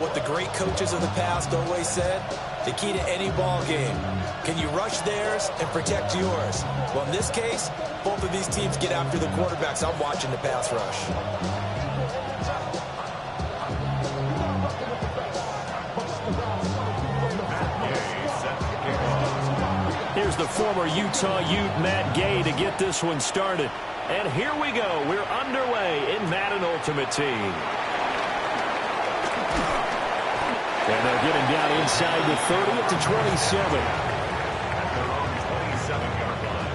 What the great coaches of the past always said, the key to any ball game, can you rush theirs and protect yours? Well, in this case, both of these teams get after the quarterbacks. I'm watching the pass rush. Here's the former Utah Ute, Matt Gay, to get this one started. And here we go. We're underway in Madden Ultimate Team. And they'll get him down inside the 30 at the 27. At their own 27-yard line.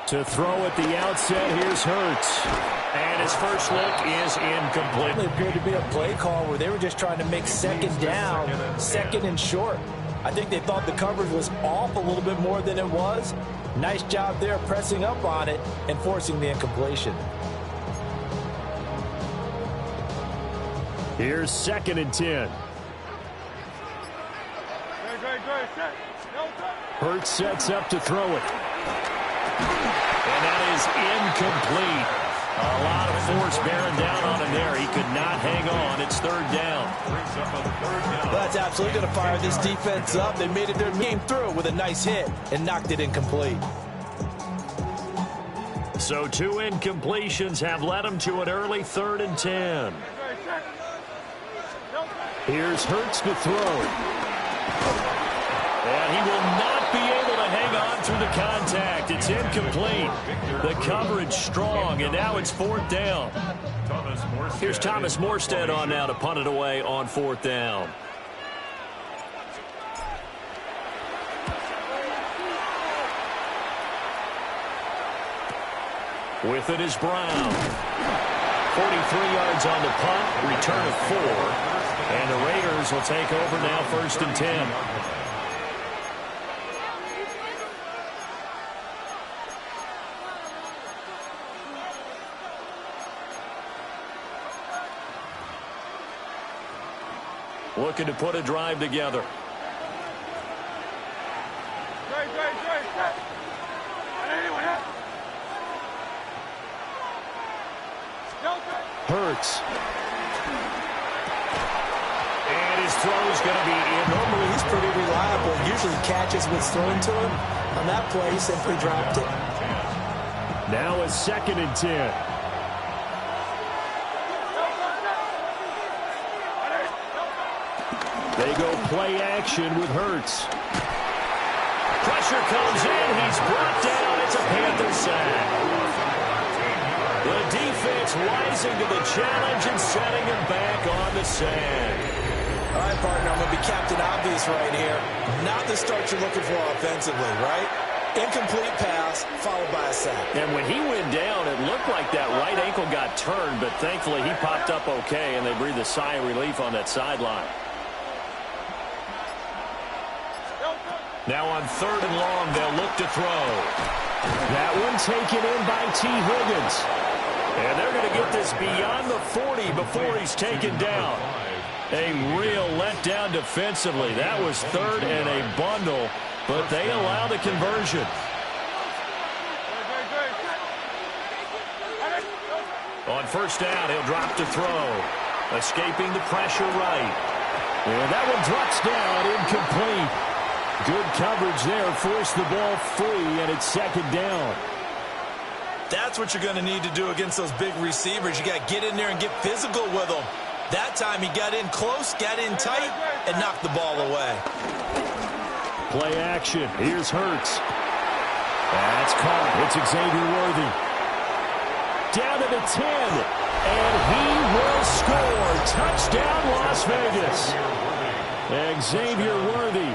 To throw at the outset, here's Hurts. And his first look is incomplete. It appeared to be a play call where they were just trying to make second down, second and short. I think they thought the coverage was off a little bit more than it was. Nice job there pressing up on it and forcing the incompletion. Here's 2nd and 10. Hurts sets up to throw it. And that is incomplete. A lot of force bearing down on him there. He could not hang on. It's 3rd down. That's absolutely going to fire this defense up. They made it their game through with a nice hit and knocked it incomplete. So 2 incompletions have led him to an early 3rd and 10. Here's Hurts to throw. And he will not be able to hang on through the contact. It's incomplete. The coverage strong, and now it's 4th down. Here's Thomas Morstead on now to punt it away on 4th down. With it is Brown. 43 yards on the punt, return of 4. And the Raiders will take over now, 1st and 10. Looking to put a drive together. Hurts. And his throw is going to be in. Normally he's pretty reliable. Usually catches what's thrown to him. On that play, he simply dropped it. Now a 2nd and 10. They go play action with Hurts. Pressure comes in. He's brought down. It's a Panther sack. The defense rising to the challenge and setting him back on the sack. All right, partner, I'm going to be Captain Obvious right here. Not the start you're looking for offensively, right? Incomplete pass followed by a sack. And when he went down, it looked like that right ankle got turned, but thankfully he popped up okay, and they breathed a sigh of relief on that sideline. Now on 3rd and long, they'll look to throw. That one taken in by T. Higgins. And they're going to get this beyond the 40 before he's taken down. A real letdown defensively. That was 3rd and a bundle, but they allow the conversion. On 1st down, he'll drop to throw. Escaping the pressure right. And that one drops down, incomplete. Good coverage there, forced the ball free, and it's 2nd down. That's what you're going to need to do against those big receivers. You got to get in there and get physical with them. That time he got in close, got in tight, and knocked the ball away. Play action. Here's Hurts. That's caught. It's Xavier Worthy. Down to the 10. And he will score. Touchdown, Las Vegas. Xavier Worthy,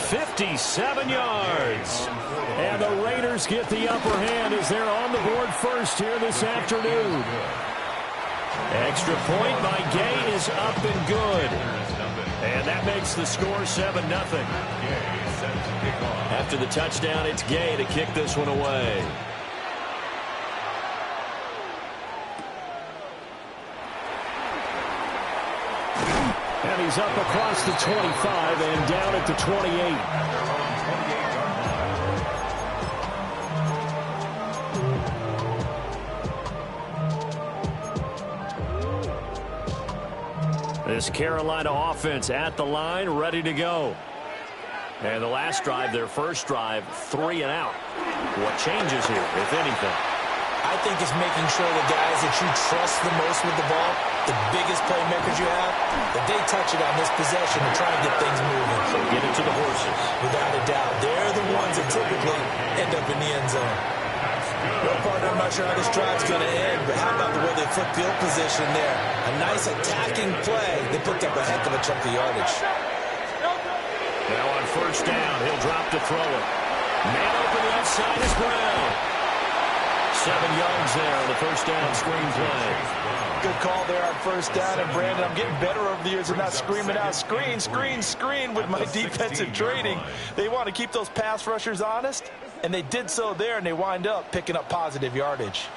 57 yards. And the Raiders get the upper hand as they're on the board first here this afternoon. Extra point by Gay is up and good. And that makes the score 7-0. After the touchdown, it's Gay to kick this one away. And he's up across the 25 and down at the 28. This Carolina offense at the line, ready to go. And the last drive, their first drive, 3 and out. What changes here, if anything? I think it's making sure the guys that you trust the most with the ball, the biggest playmakers you have, that they touch it on this possession and try and get things moving. So get it to the horses. Without a doubt. They're the ones that typically end up in the end zone. Well, partner, I'm not sure how this drive's going to end, but how about the way they flip field position there? A nice attacking play. They picked up a heck of a chunk of yardage. Now on first down, he'll drop to throw it. Man open left side is Brown. 7 yards there on the first down screen play. Good call there on first down. And, Brandon, I'm getting better over the years of not screaming out, screen, screen, screen with my defensive training. They want to keep those pass rushers honest, and they did so there, and they wind up picking up positive yardage.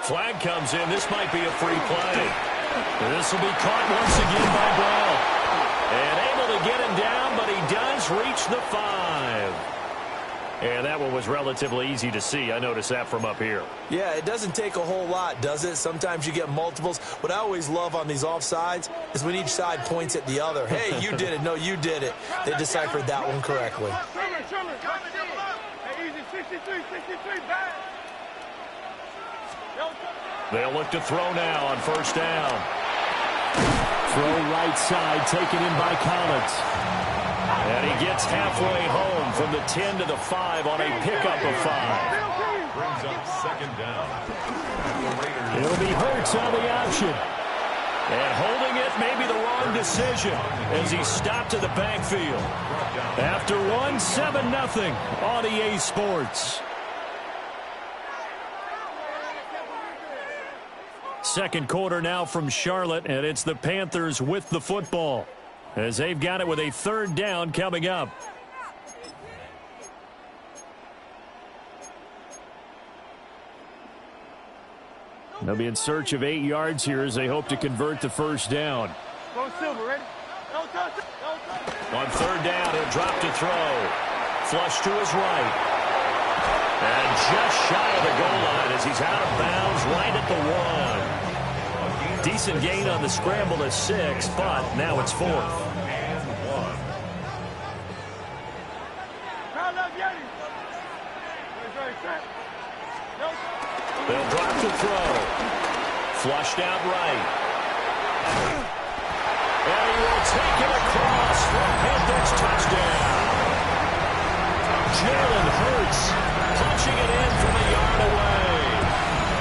Flag comes in. This might be a free play. This will be caught once again by Brown. And able to get him down, but he does reach the 5. And that one was relatively easy to see. I noticed that from up here. Yeah, it doesn't take a whole lot, does it? Sometimes you get multiples. What I always love on these offsides is when each side points at the other. Hey, you did it. No, you did it. They deciphered that one correctly. They'll look to throw now on first down. Throw right side, taken in by Collins. And he gets halfway home from the 10 to the 5 on a pickup of 5. Brings up second down. It'll be Hurts on the option. And holding it may be the wrong decision as he stopped to the backfield. After 7-0 on EA Sports. Second quarter now from Charlotte, and it's the Panthers with the football as they've got it with a third down coming up. They'll be in search of 8 yards here as they hope to convert the first down. On third down, he'll drop to throw. Flush to his right. And just shy of the goal line as he's out of bounds right at the 1. Decent gain on the scramble to 6, but now it's 4th. They'll drop to throw. Flushed out right. And he will take it across for a Panthers touchdown. Jalen Hurts punching it in from a yard away.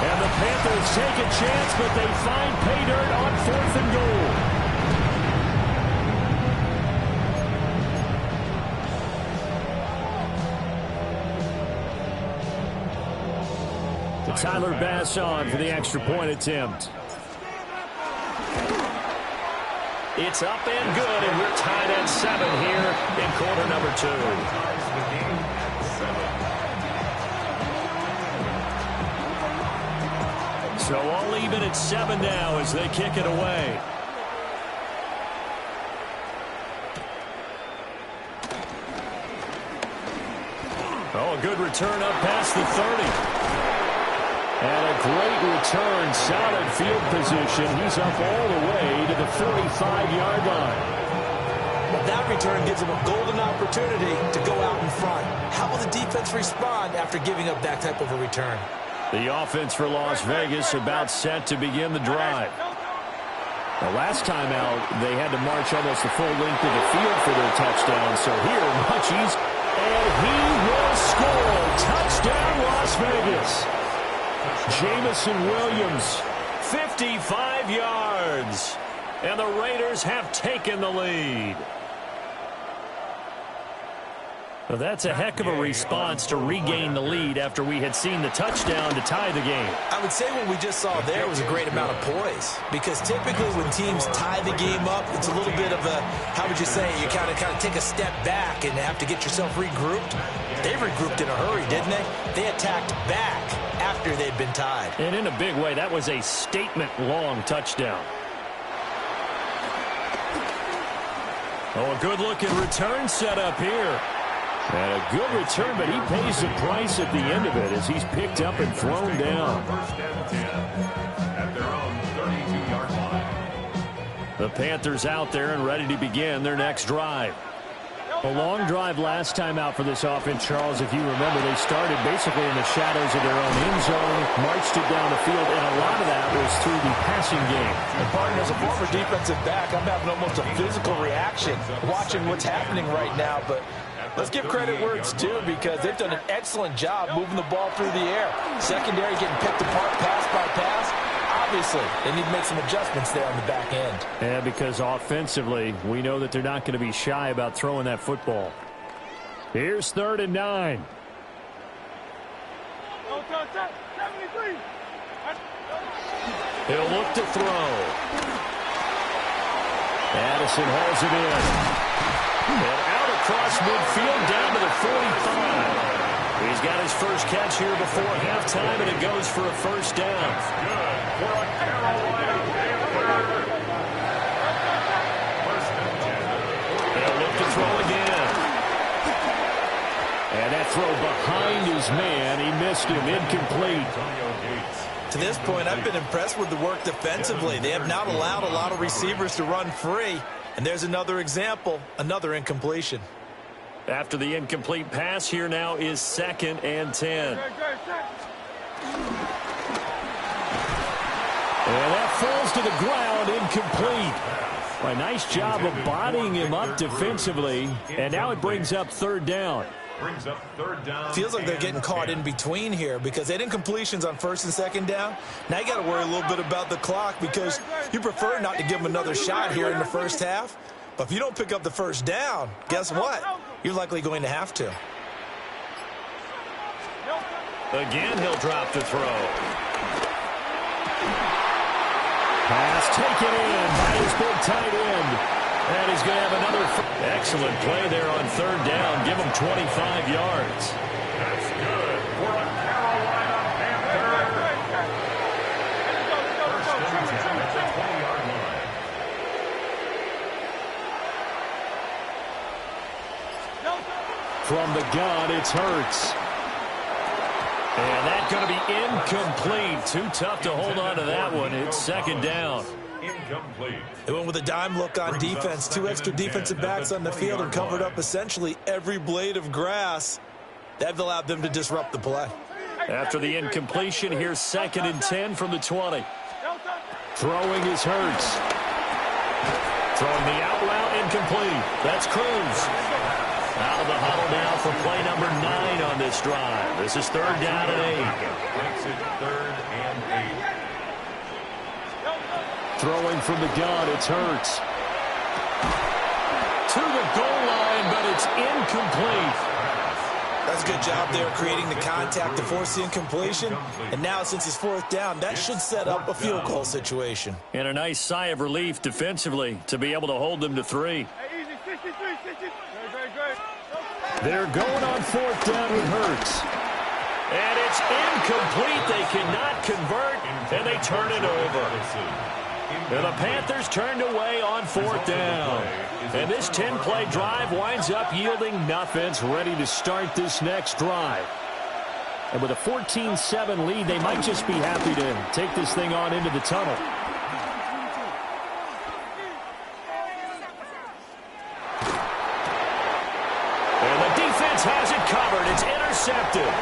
And the Panthers take a chance, but they find pay dirt on 4th and goal. Tyler Bass on for the extra point attempt. It's up and good, and we're tied at 7 here in quarter number 2. So all even at 7 now as they kick it away. Oh, a good return up past the 30. And a great return, solid field position. He's up all the way to the 45-yard line. Well, that return gives him a golden opportunity to go out in front. How will the defense respond after giving up that type of a return? The offense for Las Vegas about set to begin the drive. The last time out, they had to march almost the full length of the field for their touchdown. So here, much easier. And he will score. Touchdown, Las Vegas. Jamison Williams, 55 yards. And the Raiders have taken the lead. Well, that's a heck of a response to regain the lead after we had seen the touchdown to tie the game. I would say what we just saw there was a great amount of poise, because typically when teams tie the game up, it's a little bit of a, how would you say, you kind of take a step back and have to get yourself regrouped. They regrouped in a hurry, didn't they? They attacked back after they'd been tied. And in a big way, that was a statement-long touchdown. Oh, a good-looking return set up here. And a good return, but he pays the price at the end of it as he's picked up and thrown down. First and 10 at their own 32-yard line. The Panthers out there and ready to begin their next drive. A long drive last time out for this offense, Charles. If you remember, they started basically in the shadows of their own end zone, marched it down the field, and a lot of that was through the passing game. And partner, as a former defensive back, I'm having almost a physical reaction watching what's happening right now, but let's give credit where it's due, because they've done an excellent job moving the ball through the air. Secondary getting picked apart pass by pass. Obviously, they need to make some adjustments there on the back end. Yeah, because offensively, we know that they're not going to be shy about throwing that football. Here's 3rd and 9. He'll look to throw. Addison hauls it in. And out across midfield down to the 45. He's got his first catch here before halftime, and it goes for a first down. Good for a Carolina Panther. First and 10. He'll look to throw again. And that throw behind his man. He missed him. Incomplete. To this point, I've been impressed with the work defensively. They have not allowed a lot of receivers to run free. And there's another example, another incompletion. After the incomplete pass, here now is 2nd and 10. And that falls to the ground, incomplete. A nice job of bodying him up defensively. And now it brings up 3rd down. Brings up 3rd down. Feels like they're getting caught in between here, because they had incompletions on 1st and 2nd down. Now you got to worry a little bit about the clock, because you prefer not to give them another shot here in the first half. But if you don't pick up the first down, guess what? You're likely going to have to. Again, he'll drop to throw. Pass taken in by his big tight end. And he's going to have another excellent play there on 3rd down. Give him 25 yards. That's good for a Carolina Panther. First and 10 at the 20-yard line. From the gun, it's Hurts. And that's going to be incomplete. Too tough to hold on to that one. It's 2nd down. Incomplete. They went with a dime look on defense. 2 extra defensive backs on the field and covered up essentially every blade of grass. That allowed them to disrupt the play. After the incompletion, here's 2nd and 10 from the 20. Throwing is Hurts. Throwing the out route, incomplete. That's Cruz. Out of the huddle now for play number 9 on this drive. This is 3rd down and 8. Makes it 3rd and 8. Throwing from the gun, it's Hurts. To the goal line, but it's incomplete. That's a good job there creating the contact to force the incompletion. And now, since it's 4th down, that should set up a field goal situation. And a nice sigh of relief defensively to be able to hold them to 3. They're going on 4th down with Hurts. And it's incomplete. They cannot convert, and they turn it over. And the Panthers turned away on 4th down. And this 10-play drive winds up yielding nothing. Ready to start this next drive. And with a 14-7 lead, they might just be happy to take this thing on into the tunnel. And the defense has it covered. It's intercepted.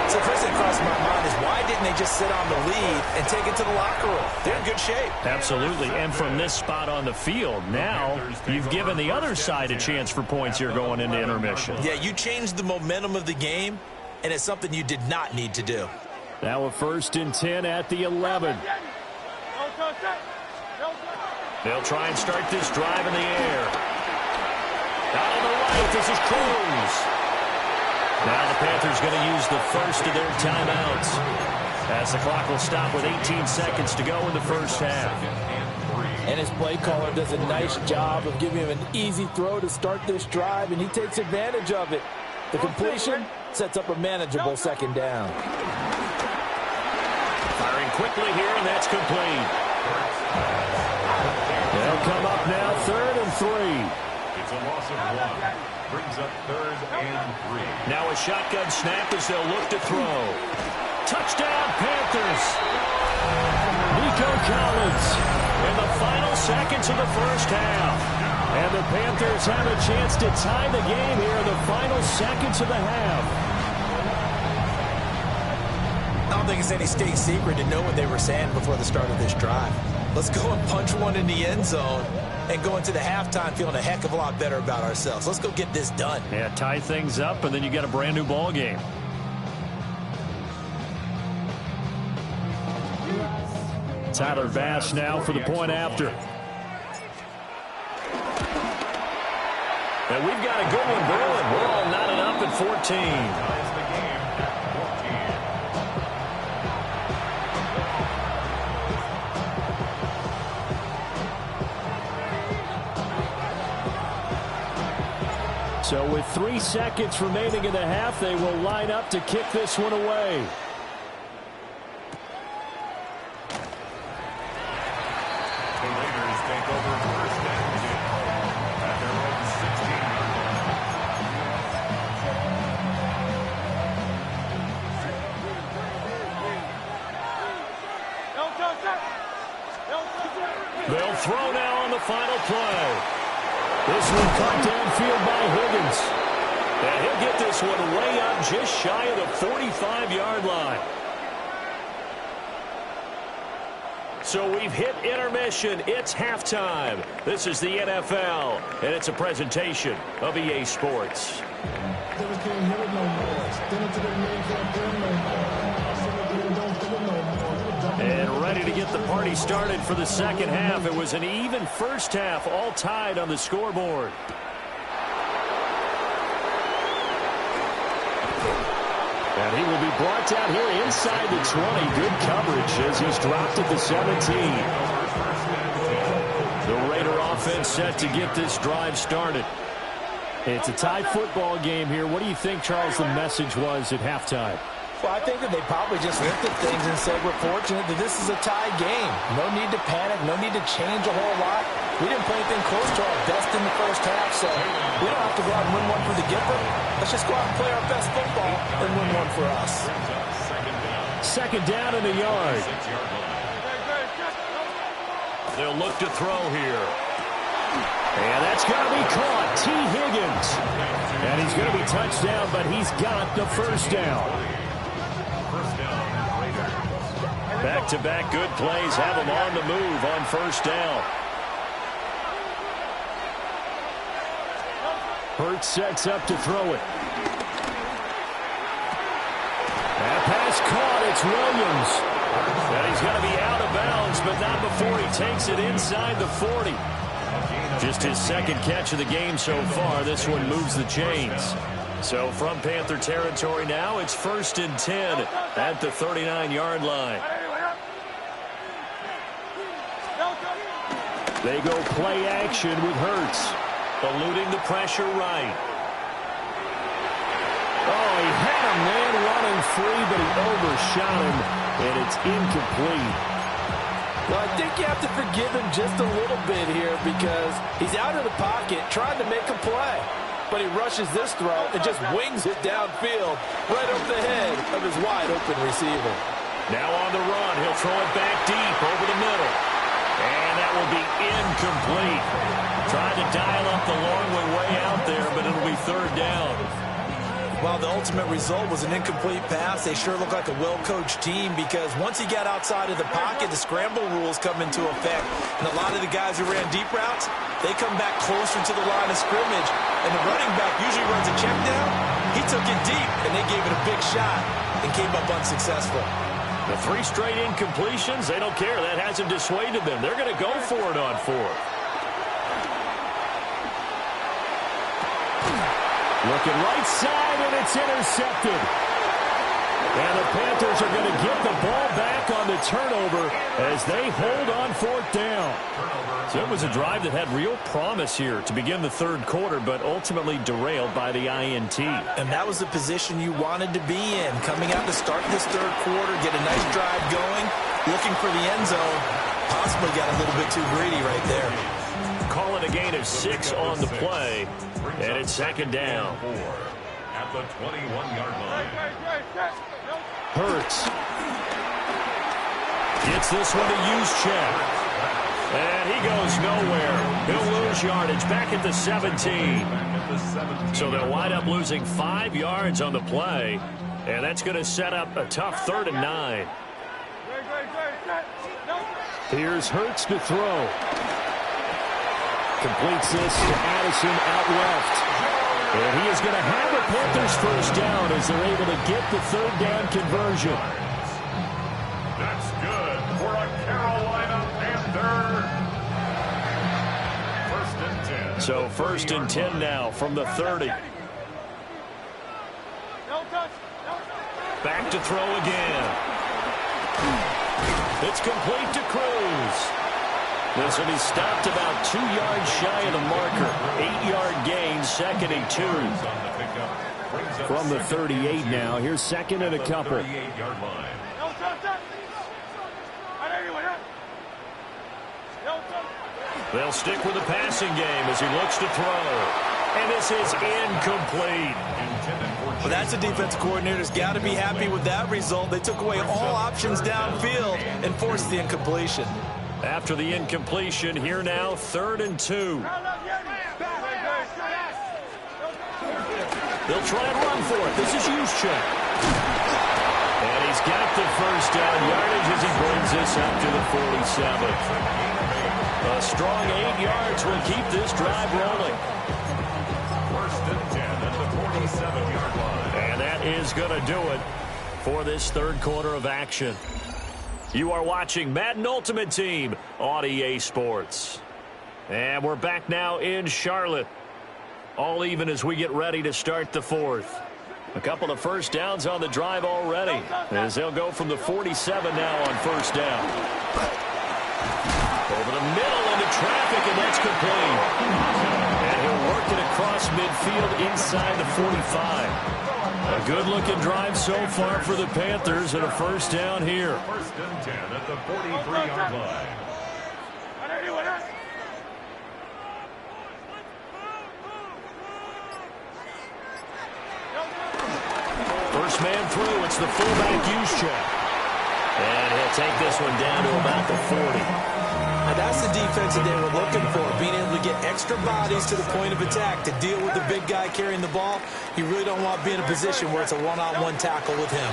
So the first thing crossed my mind is, why didn't they just sit on the lead and take it to the locker room? They're in good shape. Absolutely. And from this spot on the field, now you've given the other side a chance for points here going into intermission. Yeah, you changed the momentum of the game, and it's something you did not need to do. Now a 1st and 10 at the 11. They'll try and start this drive in the air. Out on the right, this is Cruz. Now the Panthers going to use the first of their timeouts, as the clock will stop with 18 seconds to go in the first half. And his play caller does a nice job of giving him an easy throw to start this drive, and he takes advantage of it. The completion sets up a manageable second down. Firing quickly here, and that's complete. They'll come up now, 3rd and 3. It's a loss of 1. Brings up 3rd and 3. Now a shotgun snap as they'll look to throw. Touchdown, Panthers! Nico Collins in the final seconds of the first half. And the Panthers have a chance to tie the game here in the final seconds of the half. I don't think it's any state secret to know what they were saying before the start of this drive. Let's go and punch one in the end zone and go into the halftime feeling a heck of a lot better about ourselves. Let's go get this done. Yeah, tie things up, and then you got a brand new ball game. Tyler Bass now for the point after. And we've got a good one brewing. We're all knotted up at 14. Ties the game at 14. So with 3 seconds remaining in the half, they will line up to kick this one away. The Raiders take over first and 10 at their own 16-yard line. They'll throw now on the final play. This one caught downfield by Higgins. And he'll get this one way up just shy of the 45-yard line. So we've hit intermission. It's halftime. This is the NFL, and it's a presentation of EA Sports. And ready to get the party started for the second half. It was an even first half, all tied on the scoreboard. And he will be brought down here inside the 20. Good coverage as he's dropped at the 17. The Raider offense set to get this drive started. It's a tie football game here. What do you think, Charles, the message was at halftime? Well, I think that they probably just looked at things and said, we're fortunate that this is a tie game. No need to panic. No need to change a whole lot. We didn't play anything close to our best in the first half, so we don't have to go out and win one for the Gipper. Let's just go out and play our best football and win one for us. Second down in the yard. They'll look to throw here. And that's going to be caught. T. Higgins. And he's going to be touched down, but he's got the first down. Back-to-back good plays have him on the move on first down. Hurts sets up to throw it. That pass caught. It's Williams. And he's going to be out of bounds, but not before he takes it inside the 40. Just his second catch of the game so far. This one moves the chains. So from Panther territory now, it's 1st and 10 at the 39-yard line. They go play action with Hurts. Eluding the pressure right. Oh, he had a man running free, but he overshot him, and it's incomplete. Well, I think you have to forgive him just a little bit here because he's out of the pocket trying to make a play. But he rushes this throw and just wings it downfield right over the head of his wide-open receiver. Now on the run, he'll throw it back deep over the middle. And that will be incomplete. Trying to dial up the long way out there, but it'll be 3rd down. While the ultimate result was an incomplete pass, they sure look like a well-coached team because once he got outside of the pocket, the scramble rules come into effect. And a lot of the guys who ran deep routes, they come back closer to the line of scrimmage. And the running back usually runs a check down. He took it deep, and they gave it a big shot and came up unsuccessful. The 3 straight incompletions, they don't care. That hasn't dissuaded them. They're going to go for it on 4th. Looking right side, and it's intercepted. And the Panthers are going to get the ball back on the turnover as they hold on fourth down. So it was a drive that had real promise here to begin the third quarter, but ultimately derailed by the INT. And that was the position you wanted to be in. Coming out to start this third quarter, get a nice drive going, looking for the end zone. Possibly got a little bit too greedy right there. Call it a gain of 6 on the play, and it's second down. At the 21-yard line. Hurts gets this one to Juszczyk. And he goes nowhere. He'll lose yardage back at the 17. So they'll wind up losing 5 yards on the play. And that's going to set up a tough 3rd and 9. Here's Hurts to throw. Completes this to Addison out left. And he is going to have a Panthers first down as they're able to get the 3rd down conversion. That's good for a Carolina Panther. 1st and 10. So 1st and 10 now from the 30. Back to throw again. It's complete to Cruz. This one, he stopped about 2 yards shy of the marker. 8-yard gain, 2nd and 2. From the 38 now. Here's 2nd and a couple. 38-yard line. They'll stick with the passing game as he looks to throw. And this is incomplete. Well, that's a defensive coordinator's got to be happy with that result. They took away all options downfield and forced the incompletion. After the incompletion, here now, 3rd and 2. They'll try and run for it. This is Juszczyk. And he's got the first down yardage as he brings this up to the 47. A strong 8 yards will keep this drive rolling. 1st and 10 at the 47-yard line. And that is going to do it for this third quarter of action. You are watching Madden Ultimate Team on EA Sports. And we're back now in Charlotte. All even as we get ready to start the fourth. A couple of first downs on the drive already, as they'll go from the 47 now on first down. Over the middle into traffic, and that's complete. And he'll work it across midfield inside the 45. A good-looking drive so far for the Panthers, and a first down here. 1st and 10 at the 43-yard line. First man through, it's the fullback Juszczyk. And he'll take this one down to about the 40. Now that's the defense that they were looking for, being able to get extra bodies to the point of attack to deal with the big guy carrying the ball. You really don't want to be in a position where it's a one-on-one tackle with him.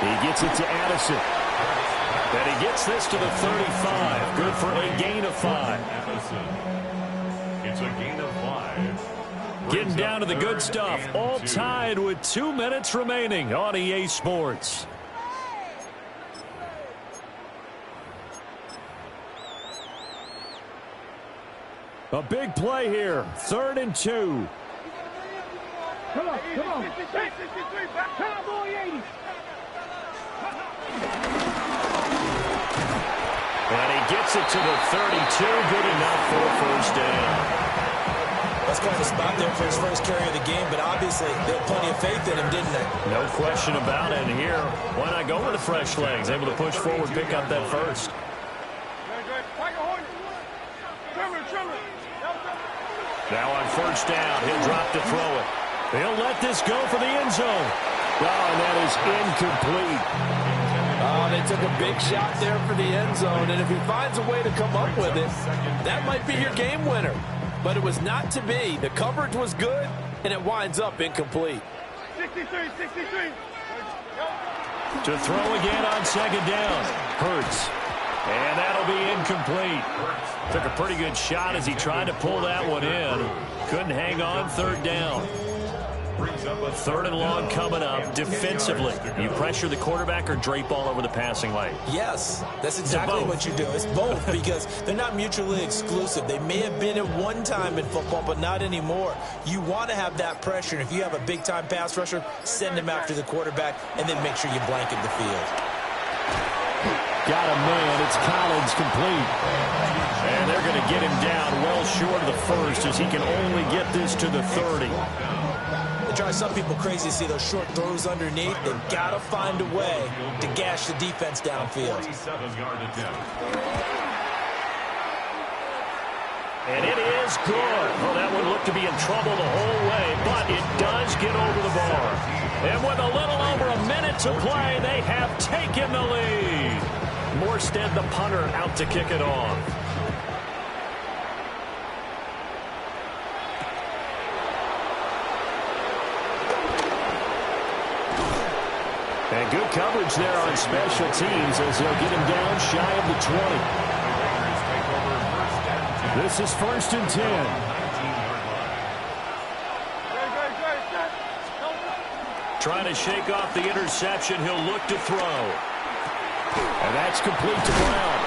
He gets it to Addison. And he gets this to the 35. Good for a gain of 5. It's a gain of 5. Getting down to the good stuff. All tied with 2 minutes remaining on EA Sports. A big play here. 3rd and 2. Come on, come on. 63, Cowboy 80. And he gets it to the 32. Good enough for a first down. That's quite a spot there for his first carry of the game, but obviously they had plenty of faith in him, didn't they? No question about it. And here, why not go with the fresh legs? Able to push forward, pick up that first. Now on first down, he'll drop to throw it. He'll let this go for the end zone. Oh, and that is incomplete. Oh, they took a big shot there for the end zone, and if he finds a way to come up with it, that might be your game winner. But it was not to be. The coverage was good, and it winds up incomplete. 63. To throw again on second down. Hurts. And that'll be incomplete. Took a pretty good shot as he tried to pull that one in. Couldn't hang on, third down. Third and long coming up. Defensively, you pressure the quarterback or drape all over the passing lane? Yes, that's exactly what you do. It's both because they're not mutually exclusive. They may have been at one time in football, but not anymore. You want to have that pressure, and if you have a big-time pass rusher, send him after the quarterback, and then make sure you blanket the field. Got a man. It's Collins complete. And they're going to get him down well short of the first as he can only get this to the 30. It drives some people crazy to see those short throws underneath. They've got to find a way to gash the defense downfield. And it is good. Oh, that one looked to be in trouble the whole way, but it does get over the bar. And with a little over a minute to play, they have taken the lead. Morstead, the punter, out to kick it off. And good coverage there on special teams as they'll get him down shy of the 20. This is 1st and 10. Trying to shake off the interception. He'll look to throw. And that's complete to Brown.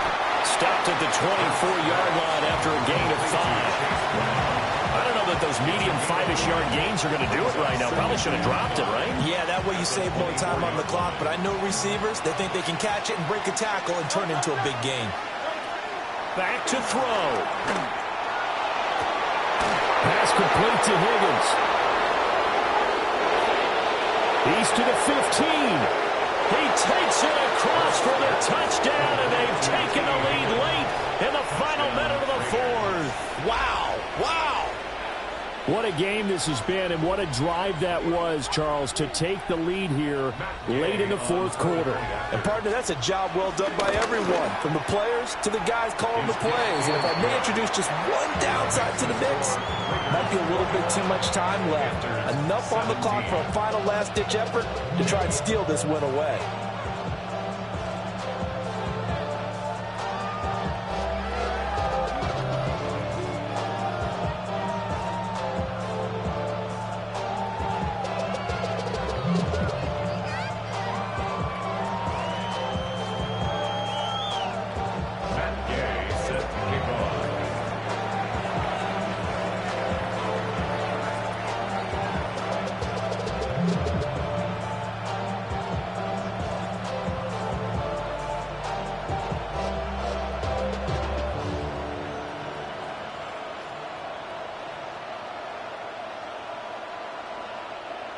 Stopped at the 24-yard line after a gain of 5. I don't know that those medium 5-ish yard gains are going to do it right now. Probably should have dropped it, right? Yeah, that way you save more time on the clock. But I know receivers, they think they can catch it and break a tackle and turn it into a big gain. Back to throw. Pass complete to Higgins. He's to the 15. He takes it across for the touchdown, and they've taken the lead late in the final minute of the 4th. Wow, wow. What a game this has been, and what a drive that was, Charles, to take the lead here late in the 4th quarter. And, partner, that's a job well done by everyone, from the players to the guys calling the plays. And if I may introduce just one downside to the mix, might be a little bit too much time left. Enough on the clock for a final last-ditch effort to try and steal this win away.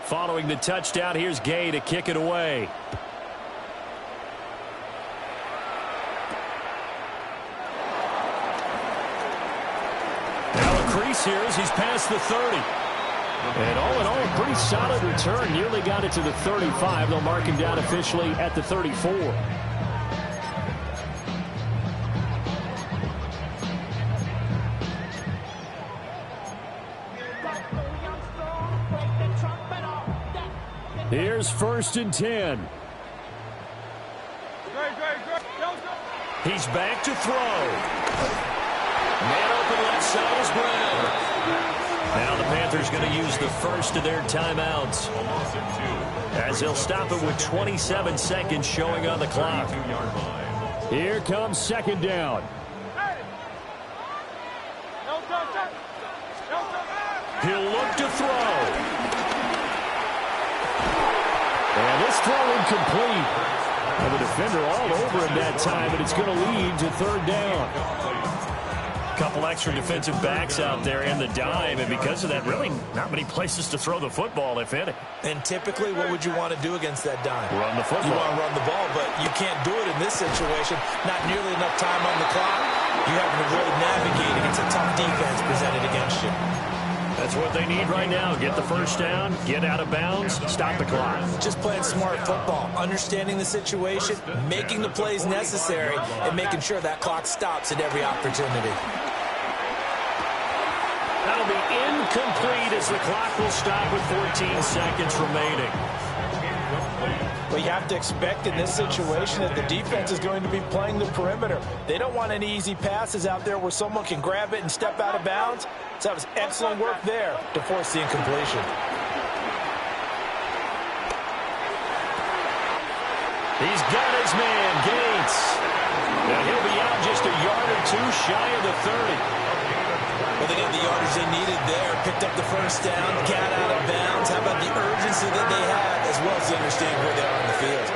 Following the touchdown, here's Gay to kick it away. Now a crease here as he's past the 30. And all in all, a pretty solid return. Nearly got it to the 35. They'll mark him down officially at the 34. Here's 1st and 10. He's back to throw. Man open left side is Brown. Now the Panthers going to use the first of their timeouts, as they'll stop it with 27 seconds showing on the clock. Here comes 2nd down. He'll look to throw. And this throw incomplete. And the defender all over him that time, but it's going to lead to 3rd down. A couple extra defensive backs out there in the dime, and because of that, really not many places to throw the football, if any. And typically, what would you want to do against that dime? Run the football. You want to run the ball, but you can't do it in this situation. Not nearly enough time on the clock. You're having to really navigate against a tough defense presented against you. That's what they need right now. Get the first down, get out of bounds, stop the clock. Just playing smart football, understanding the situation, making the plays necessary, and making sure that clock stops at every opportunity. That'll be incomplete as the clock will stop with 14 seconds remaining. But you have to expect in this situation that the defense is going to be playing the perimeter. They don't want any easy passes out there where someone can grab it and step out of bounds. So that was excellent work there to force the incompletion. He's got his man, Gates. And he'll be out just a yard or two shy of the 30. Well, they got the yardage they needed there. Picked up the first down, got out of bounds. How about the urgency that they had, as well as understanding where they are on the field?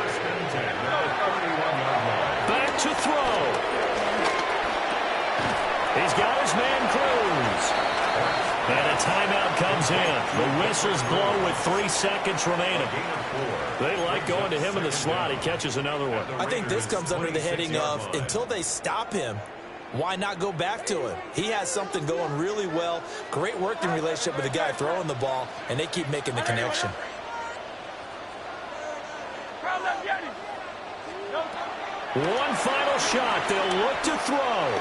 Back to throw. He's got his man, Cruz. And a timeout comes in. The whistles blow with 3 seconds remaining. They like going to him in the slot. He catches another one. I think this comes under the heading of, until they stop him, why not go back to him? He has something going really well. Great working relationship with the guy throwing the ball, and they keep making the connection. One final shot. They'll look to throw.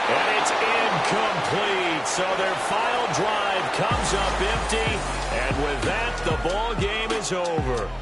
And it's incomplete. So their final drive comes up empty. And with that, the ball game is over.